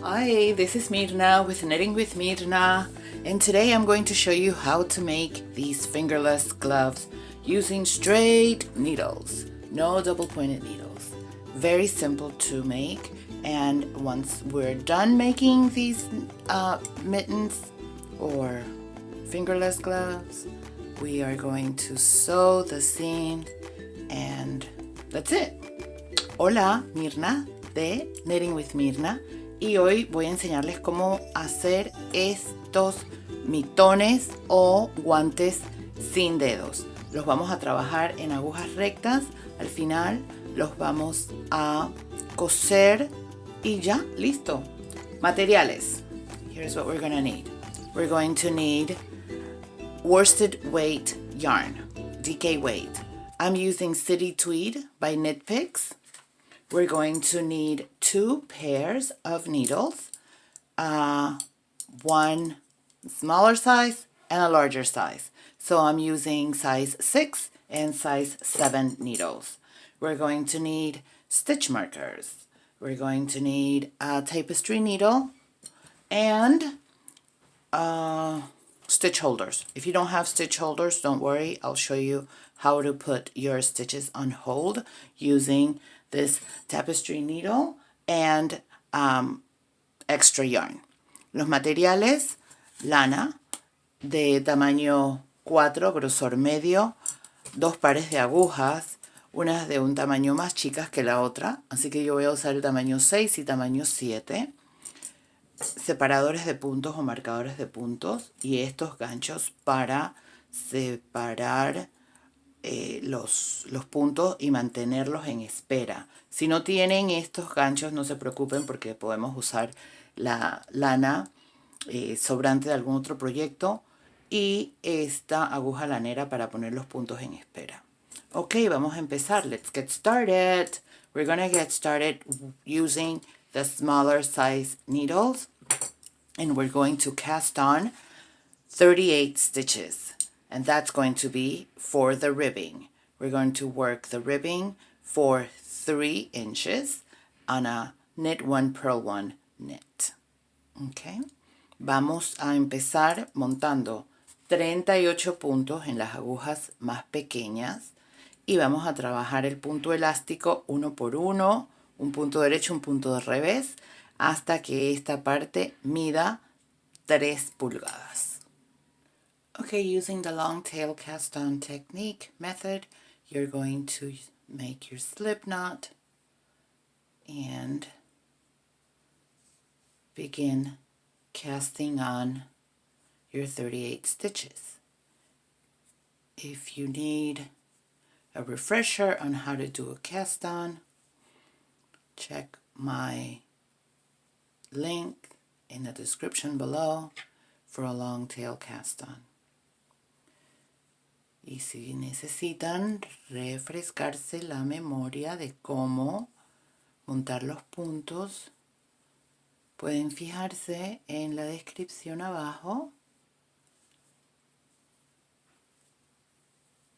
Hi, this is Mirna with Knitting with Mirna, and today I'm going to show you how to make these fingerless gloves using straight needles, no double pointed needles. Very simple to make, and once we're done making these mittens or fingerless gloves, we are going to sew the seam and that's it. Hola, Mirna de Knitting with Mirna. Y hoy voy a enseñarles cómo hacer estos mitones o guantes sin dedos. Los vamos a trabajar en agujas rectas. Al final los vamos a coser y ya, listo. Materiales. Here's what we're going to need. We're going to need worsted weight yarn, DK weight. I'm using City Tweed by KnitPicks. We're going to need 2 pairs of needles, one smaller size and a larger size. So I'm using size 6 and size 7 needles. We're going to need stitch markers. We're going to need a tapestry needle and stitch holders. If you don't have stitch holders, don't worry. I'll show you how to put your stitches on hold using this tapestry needle and extra yarn. Los materiales: lana de tamaño 4, grosor medio, 2 pares de agujas, unas de un tamaño más chicas que la otra, así que yo voy a usar el tamaño 6 y tamaño 7, separadores de puntos o marcadores de puntos y estos ganchos para separar los puntos y mantenerlos en espera. Si no tienen estos ganchos, no se preocupen porque podemos usar la lana sobrante de algún otro proyecto y esta aguja lanera para poner los puntos en espera. Ok, vamos a empezar. Let's get started. We're gonna get started using the smaller size needles and we're going to cast on 38 stitches. And that's going to be for the ribbing. We're going to work the ribbing for 3 inches on a knit 1 purl 1 knit. Okay. Vamos a empezar montando 38 puntos en las agujas más pequeñas y vamos a trabajar el punto elástico uno por uno, un punto derecho, un punto de revés, hasta que esta parte mida 3 pulgadas. Okay, using the long tail cast on technique method, you're going to make your slip knot and begin casting on your 38 stitches. If you need a refresher on how to do a cast on, check my link in the description below for a long tail cast on. Y si necesitan refrescarse la memoria de cómo montar los puntos, pueden fijarse en la descripción abajo,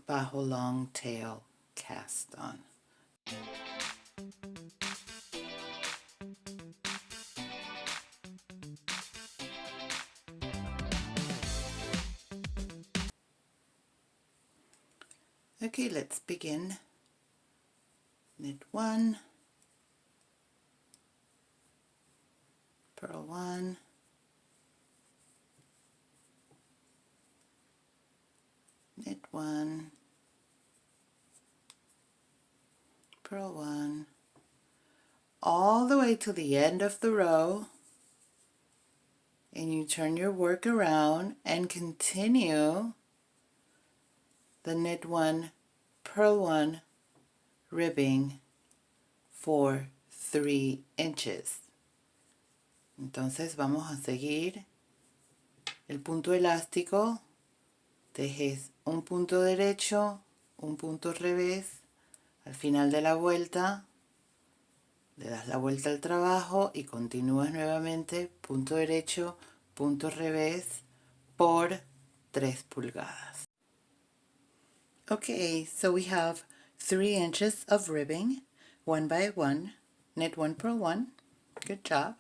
bajo long tail cast on. Okay, let's begin. Knit 1, purl 1, knit 1, purl 1, all the way to the end of the row, and you turn your work around and continue the knit 1, purl 1 ribbing for 3 inches. Entonces vamos a seguir el punto elástico, tejes un punto derecho, un punto revés, al final de la vuelta le das la vuelta al trabajo y continúas nuevamente punto derecho, punto revés por 3 pulgadas. Okay, so we have 3 inches of ribbing, 1 by 1, knit 1 purl 1, good job.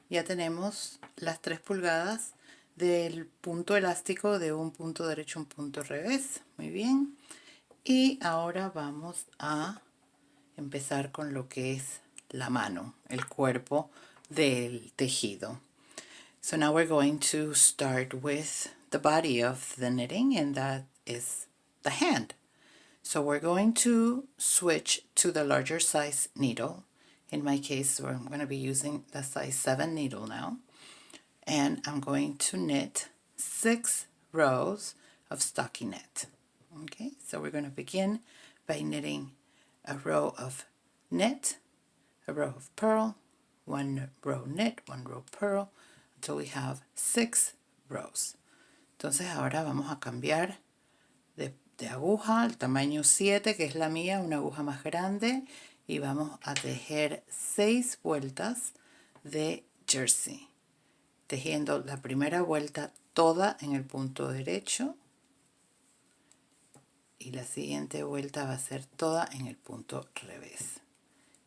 ya tenemos las 3 pulgadas del punto elástico de un punto derecho, un punto revés. Muy bien. Y ahora vamos a empezar con lo que es la mano, el cuerpo del tejido. So now we're going to start with the body of the knitting, and that is the hand. So we're going to switch to the larger size needle. In my case, I'm going to be using the size 7 needle now. And I'm going to knit 6 rows of stockinette. Okay, so we're going to begin by knitting a row of knit, a row of purl, 1 row knit, 1 row purl, until we have 6 rows. Entonces ahora vamos a cambiar de aguja al tamaño 7, que es la mía, una aguja más grande, y vamos a tejer 6 vueltas de jersey, tejiendo la primera vuelta toda en el punto derecho y la siguiente vuelta va a ser toda en el punto revés,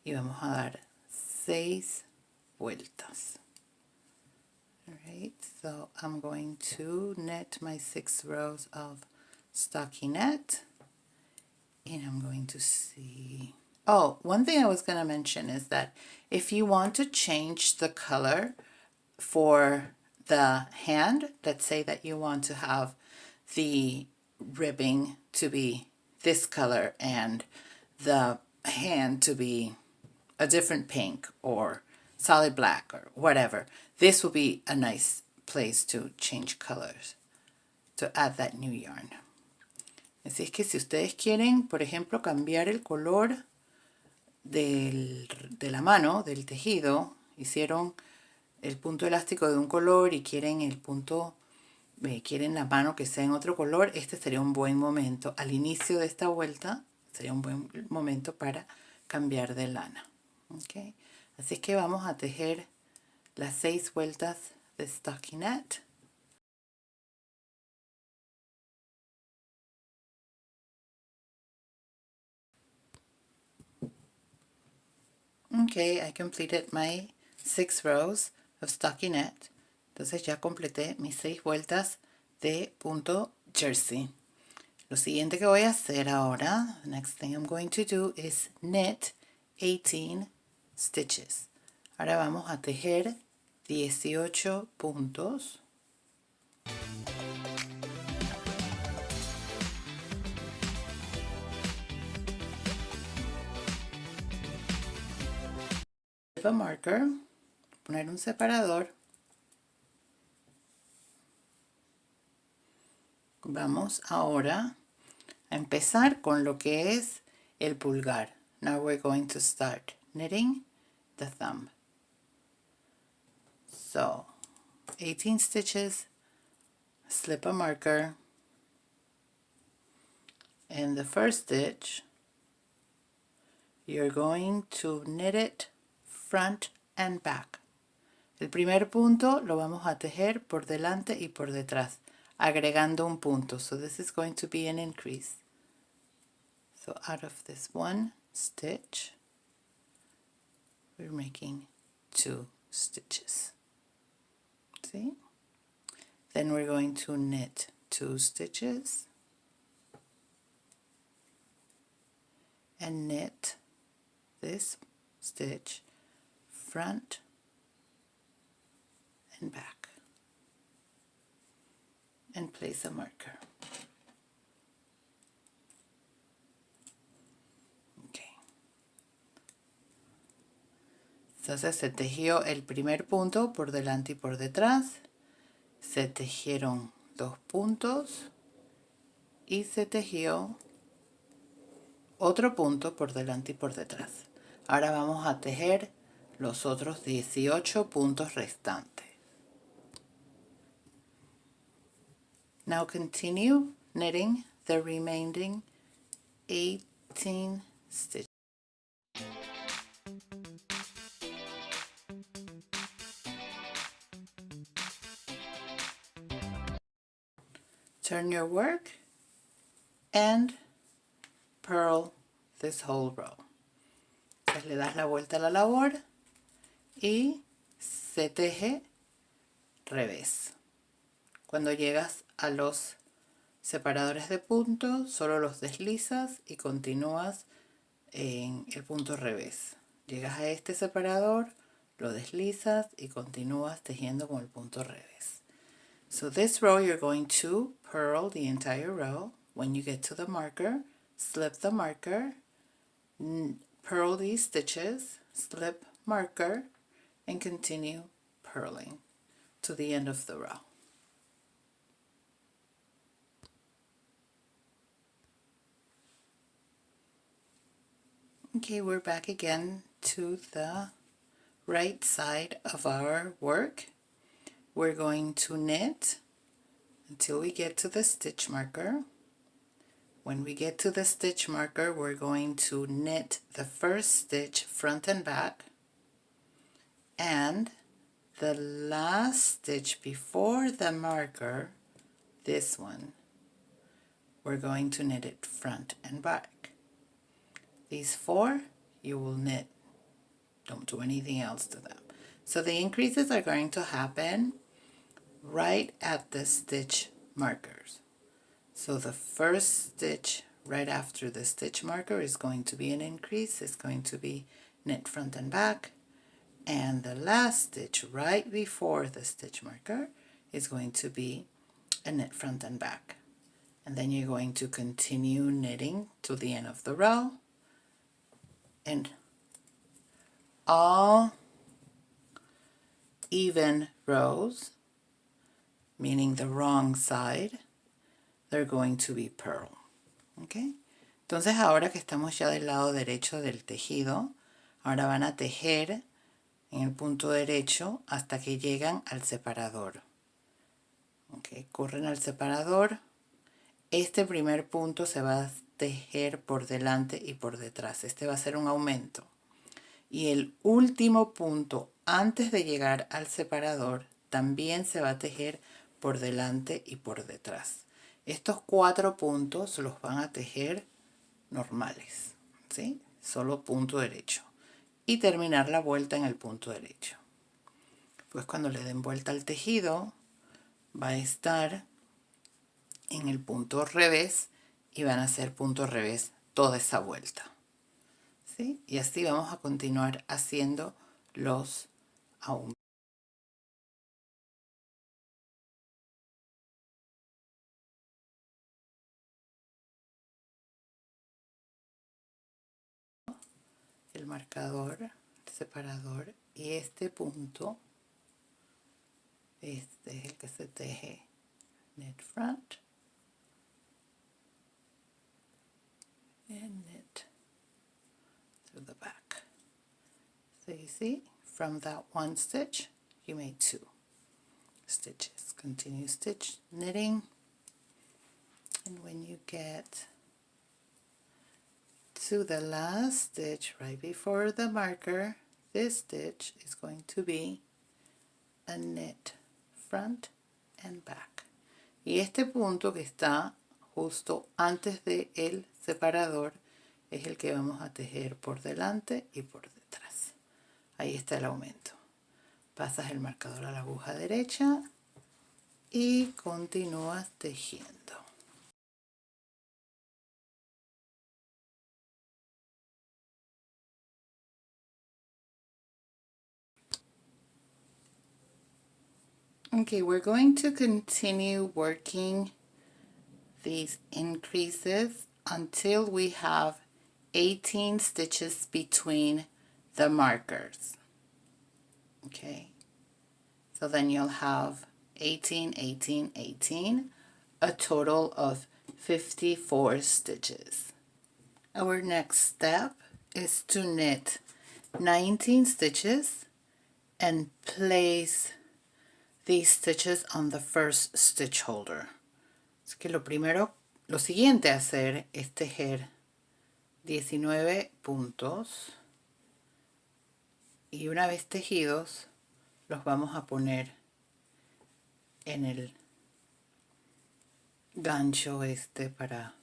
y vamos a dar 6 vueltas. Alright, so I'm going to knit my 6 rows of stockinette, and I'm going to see, oh, one thing I was going to mention is that if you want to change the color for the hand, let's say that you want to have the ribbing to be this color and the hand to be a different pink or solid black or whatever, this will be a nice place to change colors, to add that new yarn. Así es que si ustedes quieren, por ejemplo, cambiar el color de la mano, del tejido, hicieron el punto elástico de un color y quieren el punto, quieren la mano que sea en otro color, este sería un buen momento. Al inicio de esta vuelta sería un buen momento para cambiar de lana. ¿Okay? Así es que vamos a tejer las 6 vueltas de stockinette. Okay, I completed my 6 rows of stockinette. Entonces ya completé mis 6 vueltas de punto jersey. Lo siguiente que voy a hacer ahora, the next thing I'm going to do is knit 18 stitches. Ahora vamos a tejer 18 puntos. A marker, poner un separador. Vamos ahora a empezar con lo que es el pulgar. Now we're going to start knitting the thumb. So 18 stitches, slip a marker, and the first stitch you're going to knit it front and back. El primer punto lo vamos a tejer por delante y por detrás, agregando un punto. So this is going to be an increase. So out of this one stitch, we're making 2 stitches. See? Then we're going to knit 2 stitches and knit this stitch front and back and place a marker. Okay. Entonces se tejió el primer punto por delante y por detrás, se tejieron 2 puntos y se tejió otro punto por delante y por detrás. Ahora vamos a tejer los otros 18 puntos restantes. Now continue knitting the remaining 18 stitches. Turn your work and purl this whole row. Entonces le das la vuelta a la labor y se teje revés. Cuando llegas a los separadores de puntos, solo los deslizas y continúas en el punto revés. Llegas a este separador, lo deslizas y continúas tejiendo con el punto revés. So this row you're going to purl the entire row. When you get to the marker, slip the marker, purl these stitches, slip marker, and continue purling to the end of the row. Okay, we're back again to the right side of our work. We're going to knit until we get to the stitch marker. When we get to the stitch marker, we're going to knit the first stitch front and back, and the last stitch before the marker, this one, we're going to knit it front and back. These four you will knit. Don't do anything else to them. So the increases are going to happen right at the stitch markers. So the first stitch right after the stitch marker is going to be an increase. It's going to be knit front and back. And the last stitch right before the stitch marker is going to be a knit front and back. And then you're going to continue knitting to the end of the row. And all even rows, meaning the wrong side, they're going to be purl. Okay? Entonces ahora que estamos ya del lado derecho del tejido, ahora van a tejer en el punto derecho hasta que llegan al separador. Okay, corren al separador. Este primer punto se va a tejer por delante y por detrás. Este va a ser un aumento. Y el último punto antes de llegar al separador también se va a tejer por delante y por detrás. Estos 4 puntos los van a tejer normales, ¿sí? Solo punto derecho. Y terminar la vuelta en el punto derecho. Pues cuando le den vuelta al tejido, va a estar en el punto revés y van a hacer punto revés toda esa vuelta. ¿Sí? Y así vamos a continuar haciendo los aumentos. El marcador, el separador y este punto, este es el que se teje knit front and knit through the back. So you see, from that one stitch, you made 2 stitches. Continue stitch knitting, and when you get to the last stitch right before the marker, this stitch is going to be a knit front and back. Y este punto que está justo antes de el separador es el que vamos a tejer por delante y por detrás. Ahí está el aumento. Pasas el marcador a la aguja derecha y continúas tejiendo. Okay, we're going to continue working these increases until we have 18 stitches between the markers. Okay, so then you'll have 18, 18, 18, a total of 54 stitches. Our next step is to knit 19 stitches and place these stitches on the first stitch holder. Así que lo siguiente a hacer es tejer 19 puntos y una vez tejidos los vamos a poner en el gancho este para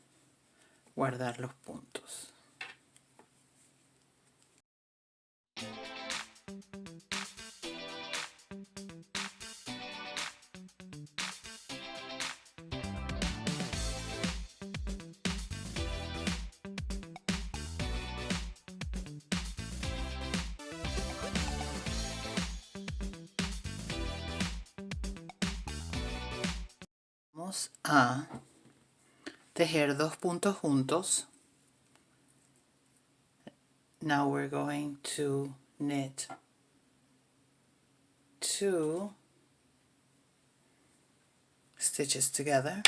guardar los puntos. vamos a tejer 2 puntos juntos. Now we're going to knit 2 stitches together.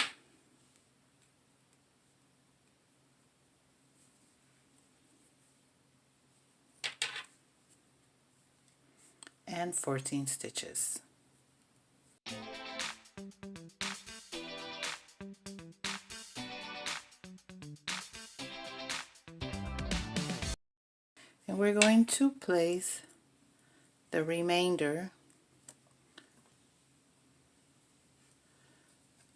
And 14 stitches. And we're going to place the remainder,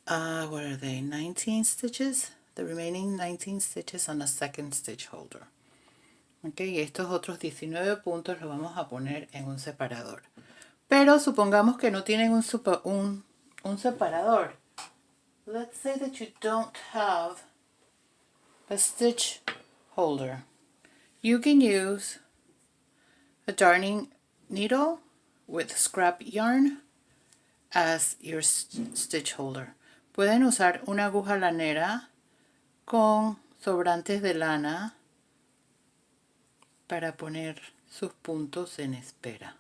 what are they, 19 stitches? The remaining 19 stitches on the second stitch holder. Ok, y estos otros 19 puntos los vamos a poner en un separador. Pero supongamos que no tienen un separador. Let's say that you don't have a stitch holder. You can use a darning needle with scrap yarn as your stitch holder. Pueden usar una aguja lanera con sobrantes de lana para poner sus puntos en espera.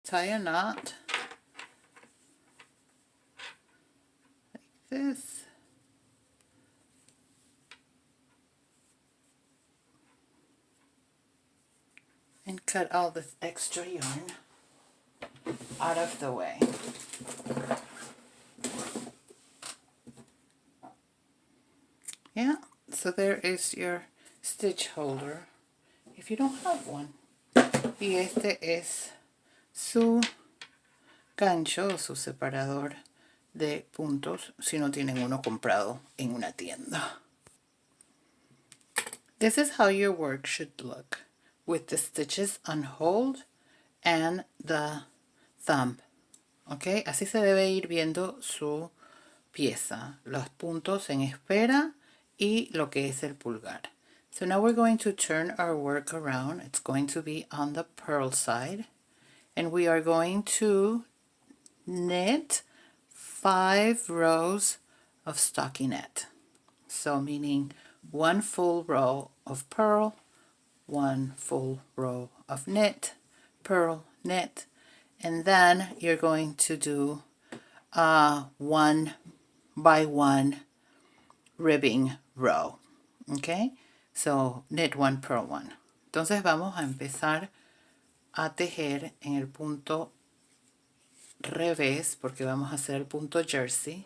Tie a knot like this. And cut all this extra yarn out of the way. Yeah, so there is your stitch holder if you don't have one. Y este es su gancho o su separador de puntos si no tienen uno comprado en una tienda. This is how your work should look, with the stitches on hold and the thumb. Ok, así se debe ir viendo su pieza, los puntos en espera y lo que es el pulgar. So now we're going to turn our work around. It's going to be on the purl side, and we are going to knit 5 rows of stockinette. So meaning 1 full row of purl, 1 full row of knit, purl, knit, and then you're going to do 1 by 1 ribbing row. Okay, so knit 1, purl 1. Entonces vamos a empezar a tejer en el punto revés, porque vamos a hacer el punto jersey,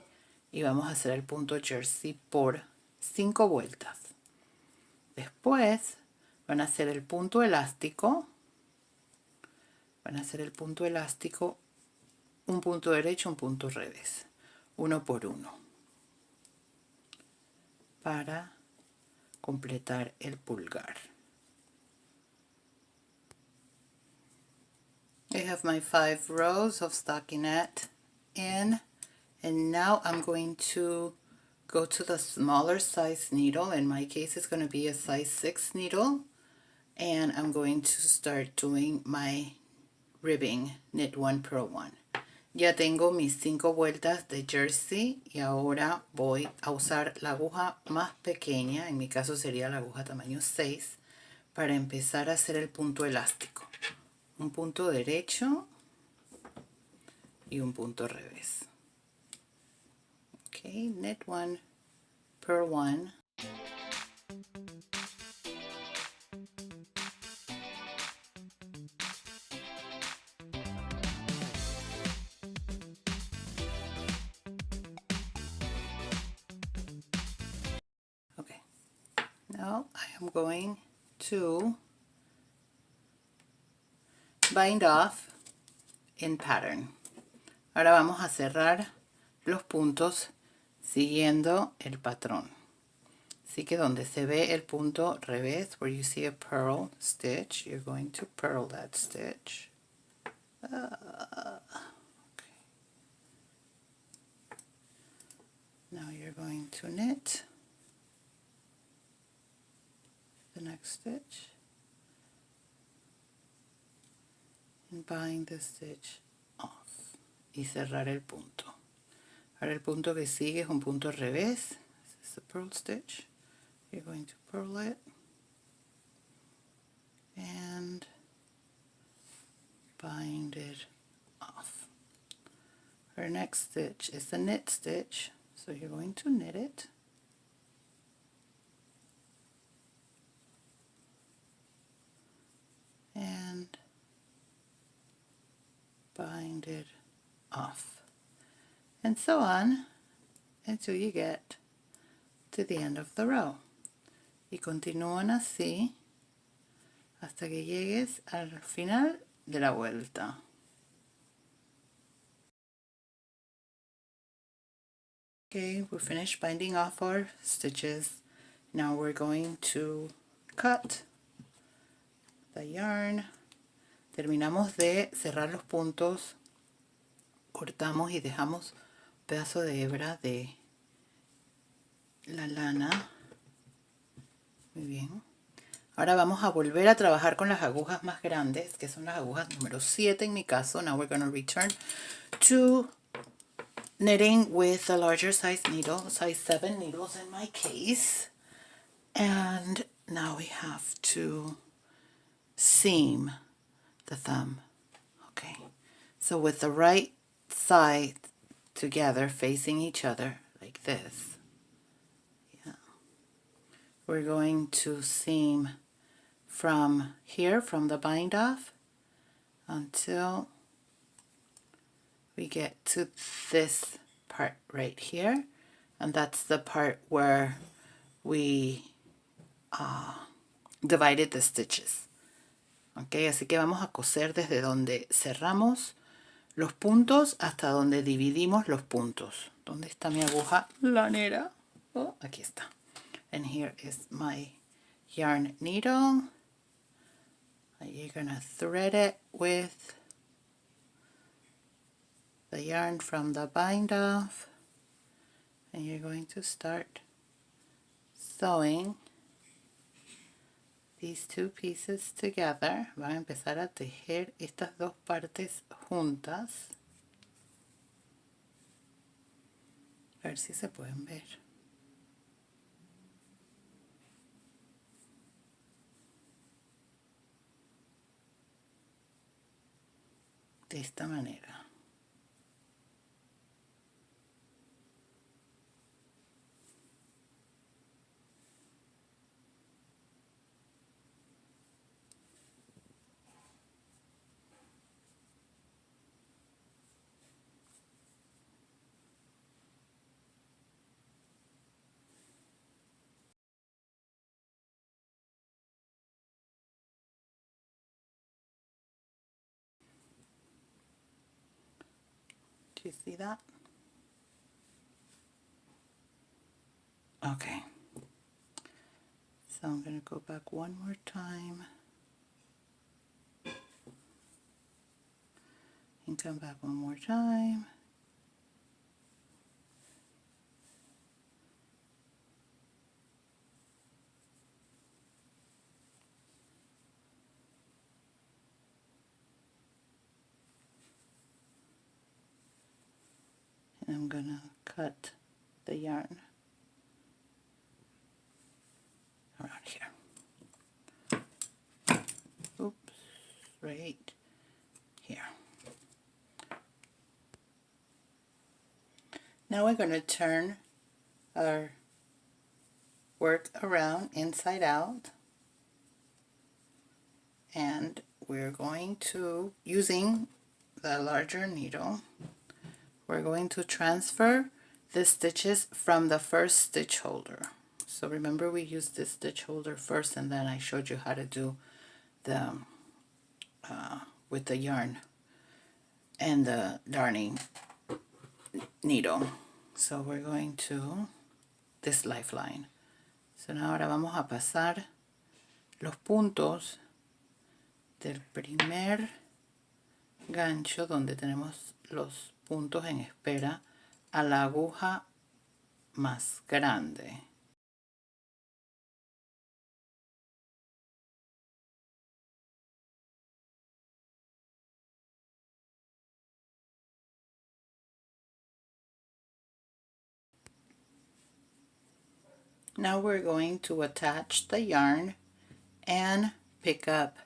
y vamos a hacer el punto jersey por 5 vueltas. Después van a hacer el punto elástico, un punto derecho, un punto revés, uno por uno, para completar el pulgar. I have my 5 rows of stockinette in, and now I'm going to go to the smaller size needle. In my case, it's going to be a size 6 needle, and I'm going to start doing my ribbing, knit 1, purl 1. Ya tengo mis 5 vueltas de jersey y ahora voy a usar la aguja más pequeña, en mi caso sería la aguja tamaño 6, para empezar a hacer el punto elástico. Un punto derecho y un punto revés. Okay, knit 1, purl 1. Okay, now I am going to bind off in pattern. Ahora vamos a cerrar los puntos siguiendo el patrón. Así que donde se ve el punto revés, where you see a purl stitch, you're going to purl that stitch. Okay. Now you're going to knit the next stitch and bind the stitch off y cerrar el punto. Ahora el punto que sigue es un punto al revés. This is the purl stitch. You're going to purl it and bind it off. Our next stitch is the knit stitch, so you're going to knit it and bind it off, and so on until you get to the end of the row. Y continúan así hasta que llegues al final de la vuelta. Okay, we finished binding off our stitches. Now we're going to cut the yarn. Terminamos de cerrar los puntos, cortamos y dejamos un pedazo de hebra de la lana. Muy bien. Ahora vamos a volver a trabajar con las agujas más grandes, que son las agujas número 7 en mi caso. Now we're going to return to knitting with a larger size needle, size 7 needles in my case. And now we have to seam the thumb. Okay, so with the right side together facing each other like this, yeah, we're going to seam from here, from the bind off, until we get to this part right here, and that's the part where we divided the stitches. Ok, así que vamos a coser desde donde cerramos los puntos hasta donde dividimos los puntos. ¿Dónde está mi aguja lanera? Oh, aquí está. And here is my yarn needle. You're gonna thread it with the yarn from the bind off, and you're going to start sewing these two pieces together. Van a empezar a tejer estas dos partes juntas. A ver si se pueden ver. De esta manera. Do you see that? Okay. So I'm going to go back one more time and come back one more time. And I'm going to cut the yarn around here. Oops, right here. Now we're going to turn our work around inside out, and we're going to, using the larger needle, we're going to transfer the stitches from the first stitch holder. So remember, we used this stitch holder first, and then I showed you how to do the with the yarn and the darning needle. So we're going to this lifeline. So ahora vamos a pasar los puntos del primer gancho donde tenemos los puntos en espera a la aguja más grande. Now we're going to attach the yarn and pick up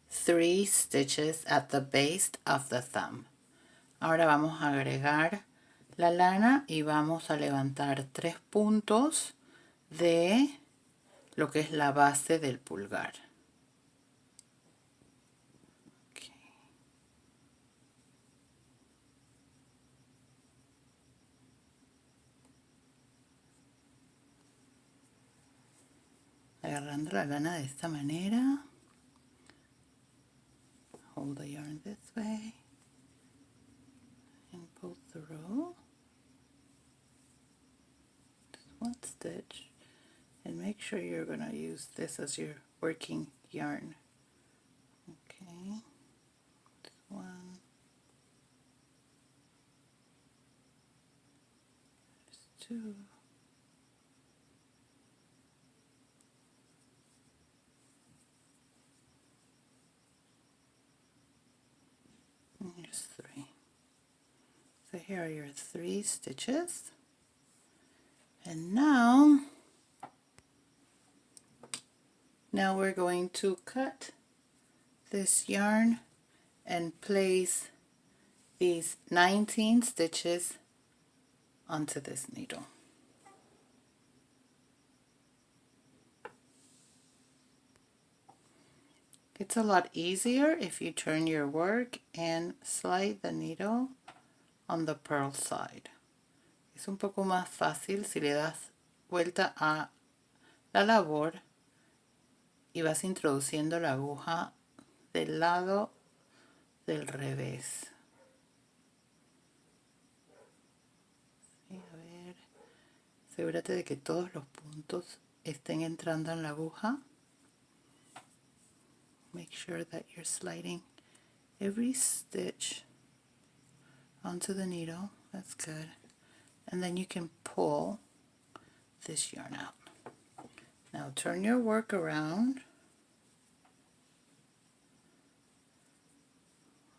3 stitches at the base of the thumb. Ahora vamos a agregar la lana y vamos a levantar 3 puntos de lo que es la base del pulgar. Agarrando la lana de esta manera. Hold the yarn this way and pull through. Just 1 stitch, and make sure you're going to use this as your working yarn. Okay, just 1, just 2. And here's 3. So here are your 3 stitches. And now we're going to cut this yarn and place these 19 stitches onto this needle. It's a lot easier if you turn your work and slide the needle on the purl side. Es un poco más fácil si le das vuelta a la labor y vas introduciendo la aguja del lado del revés. Sí, a ver, asegúrate de que todos los puntos estén entrando en la aguja. Make sure that you're sliding every stitch onto the needle. That's good. And then you can pull this yarn out. Now turn your work around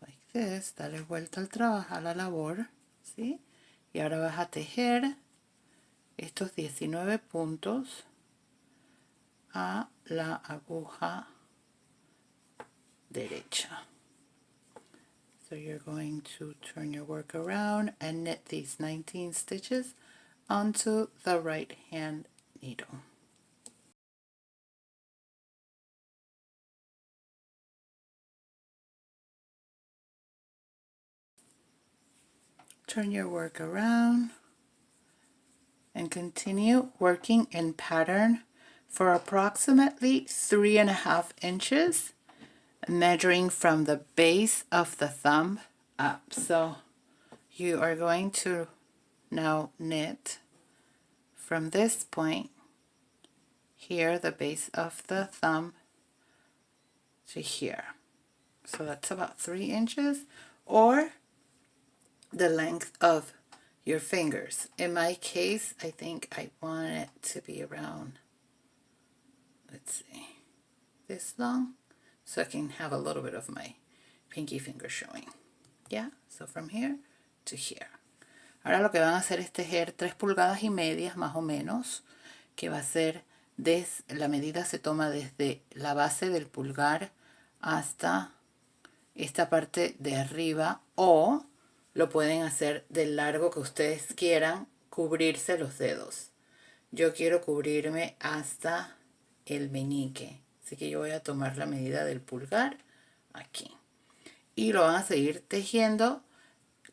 like this. Dale vuelta al trabajo, a la labor, ¿sí? Y ahora vas a tejer estos 19 puntos a la aguja derecha. So you're going to turn your work around and knit these 19 stitches onto the right hand needle. Turn your work around and continue working in pattern for approximately 3.5 inches, measuring from the base of the thumb up. So you are going to now knit from this point here, the base of the thumb, to here. So that's about 3 inches, or the length of your fingers. In my case, I think I want it to be around, let's see, this long, so I can have a little bit of my pinky finger showing. Yeah, so from here to here. Ahora lo que van a hacer es tejer 3,5 pulgadas más o menos, que va a ser, la medida se toma desde la base del pulgar hasta esta parte de arriba, o lo pueden hacer del largo que ustedes quieran, cubrirse los dedos. Yo quiero cubrirme hasta el meñique, así que yo voy a tomar la medida del pulgar aquí. Y lo van a seguir tejiendo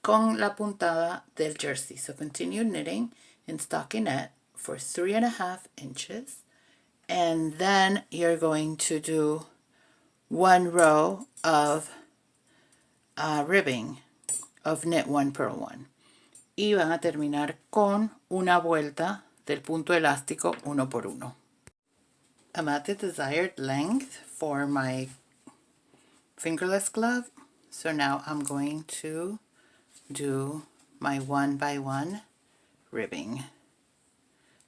con la puntada del jersey. So continue knitting in stockinette for 3.5 inches. And then you're going to do 1 row of ribbing of knit 1 purl 1, y van a terminar con una vuelta del punto elástico 1 por 1. I'm at the desired length for my fingerless glove, so now I'm going to do my 1 by 1 ribbing.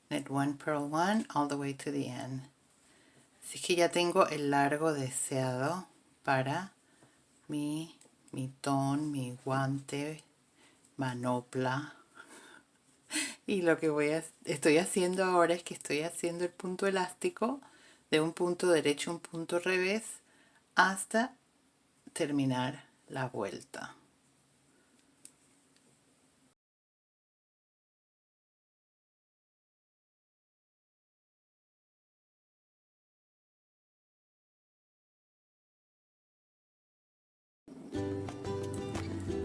Knit 1 purl 1 all the way to the end. Así que ya tengo el largo deseado para mi mitón, mi guante, manopla, Y lo que estoy haciendo ahora es que estoy haciendo el punto elástico de un punto derecho a un punto revés hasta terminar la vuelta.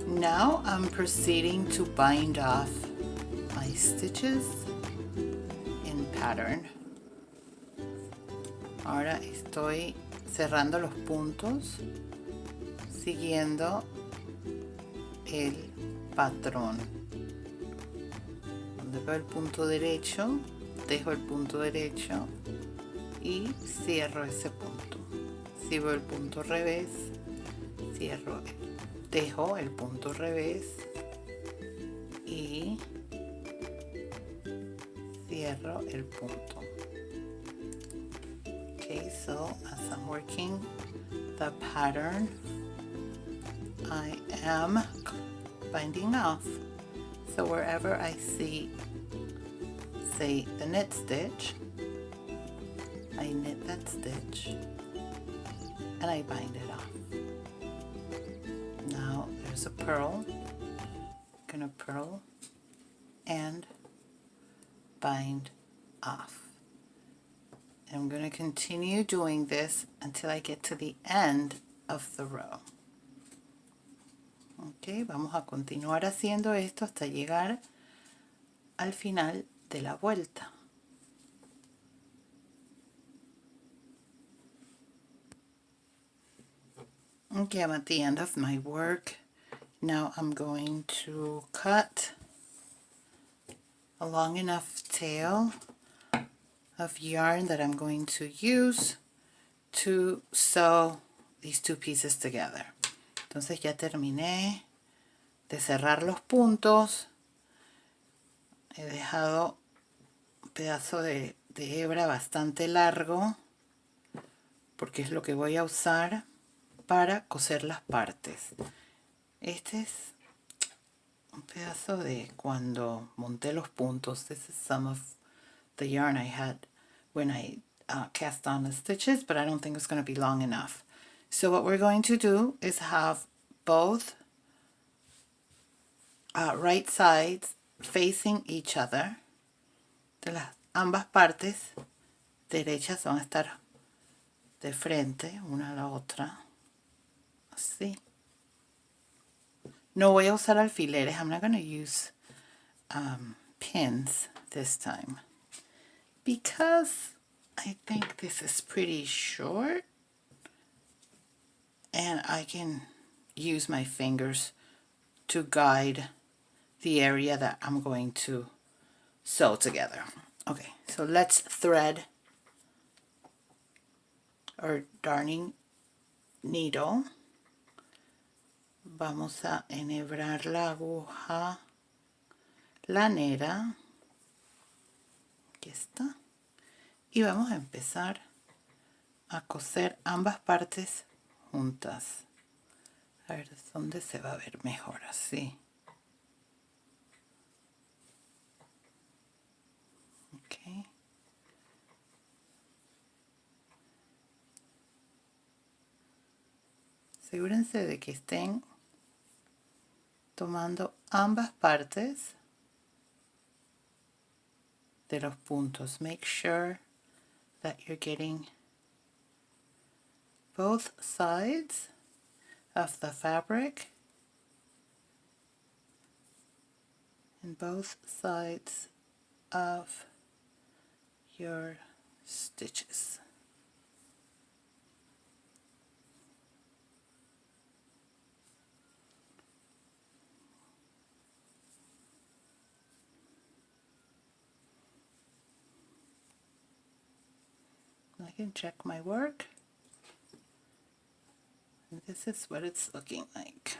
Now I'm proceeding to bind off my stitches in pattern. Ahora estoy cerrando los puntos siguiendo el patrón. Donde veo el punto derecho, dejo el punto derecho y cierro ese punto. Si veo el punto revés, dejo el punto revés y cierro el punto. Okay, so as I'm working the pattern, I am binding off. So wherever I see, say, the knit stitch, I knit that stitch and I bind it off. Now there's a purl. I'm gonna purl and bind off. I'm going to continue doing this until I get to the end of the row. Ok, vamos a continuar haciendo esto hasta llegar al final de la vuelta. Okay, I'm at the end of my work. Now I'm going to cut a long enough tail of yarn that I'm going to use to sew these two pieces together. Entonces ya terminé de cerrar los puntos. He dejado un pedazo de hebra bastante largo porque es lo que voy a usar para coser las partes. Este es un pedazo de cuando monté los puntos. This is some of the yarn I had when I cast on the stitches, but I don't think it's going to be long enough. So what we're going to do is have both right sides facing each other. De ambas partes derechas van a estar de frente una a la otra. Así. No voy a usar alfileres. I'm not going to use pins this time, because I think this is pretty short and I can use my fingers to guide the area that I'm going to sew together. Okay, so let's thread our darning needle. Vamos a enhebrar la aguja lanera. Aquí está. Y vamos a empezar a coser ambas partes juntas. A ver dónde se va a ver mejor así. Ok. Asegúrense de que estén tomando ambas partes de los puntos. Make sure that you're getting both sides of the fabric and both sides of your stitches. I can check my work, and this is what it's looking like.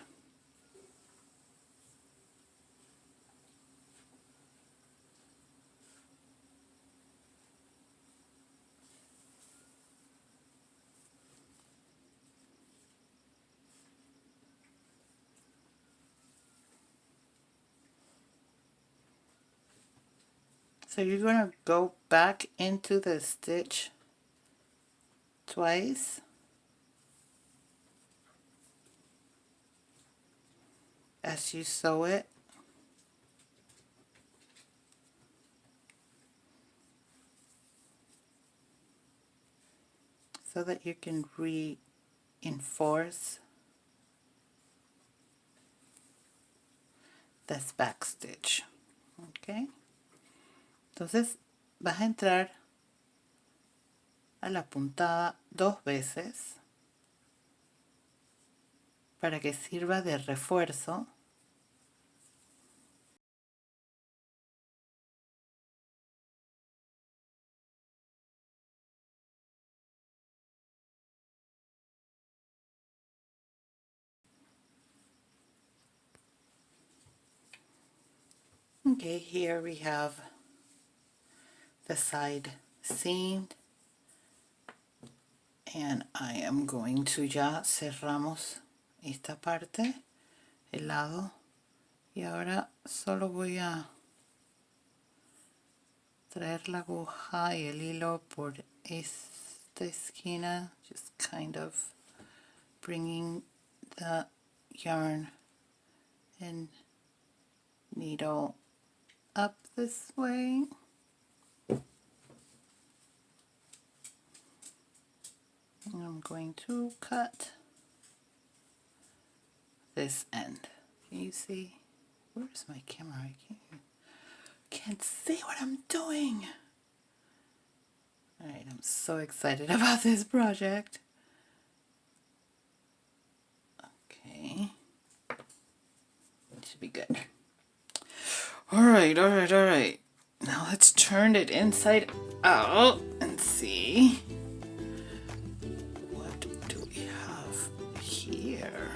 So you're going to go back into the stitch twice. As you sew it. So that you can reinforce this back stitch. Okay. Entonces vas a entrar a la puntada 2 veces para que sirva de refuerzo. Okay, here we have the side seam, and I am going to, ya cerramos esta parte, el lado, y ahora solo voy a traer la aguja y el hilo por esta esquina, just kind of bringing the yarn and needle up this way. And I'm going to cut this end. Can you see? Where's my camera? I can't see what I'm doing. Alright, I'm so excited about this project. Okay. It should be good. Alright. Now let's turn it inside out and see. What do we have here?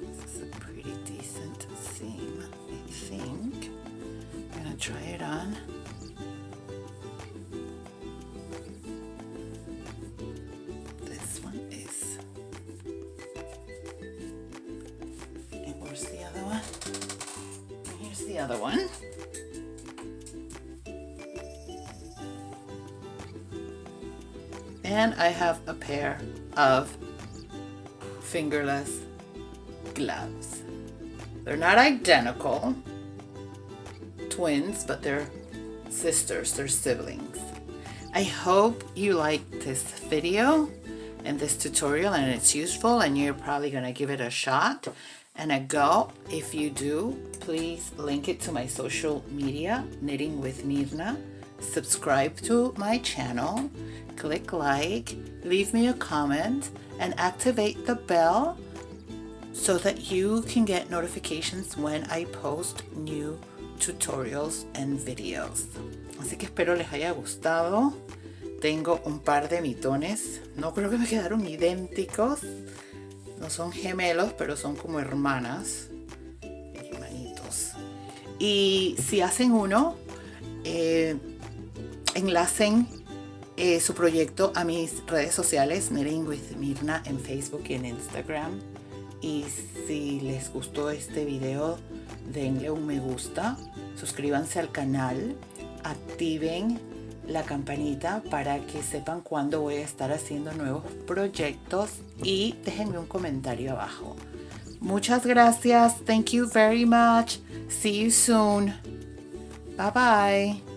This is a pretty decent seam, I think. I'm gonna try it on. This one is. And where's the other one? Here's the other one. And I have a pair of fingerless gloves. They're not identical twins, but they're sisters, they're siblings. I hope you liked this video and this tutorial and it's useful, and you're probably gonna give it a shot and a go. If you do, please link it to my social media, Knitting with Mirna. Subscribe to my channel, click like, leave me a comment, and activate the bell so that you can get notifications when I post new tutorials and videos. Así que espero les haya gustado. Tengo un par de mitones. No creo que me quedaron idénticos. No son gemelos, pero son como hermanas. Hermanitos. Y si hacen uno, enlacen su proyecto a mis redes sociales, Knitting with Mirna, en Facebook y en Instagram. Y si les gustó este video, denle un me gusta, suscríbanse al canal, activen la campanita para que sepan cuándo voy a estar haciendo nuevos proyectos, y déjenme un comentario abajo. Muchas gracias. Thank you very much. See you soon. Bye bye.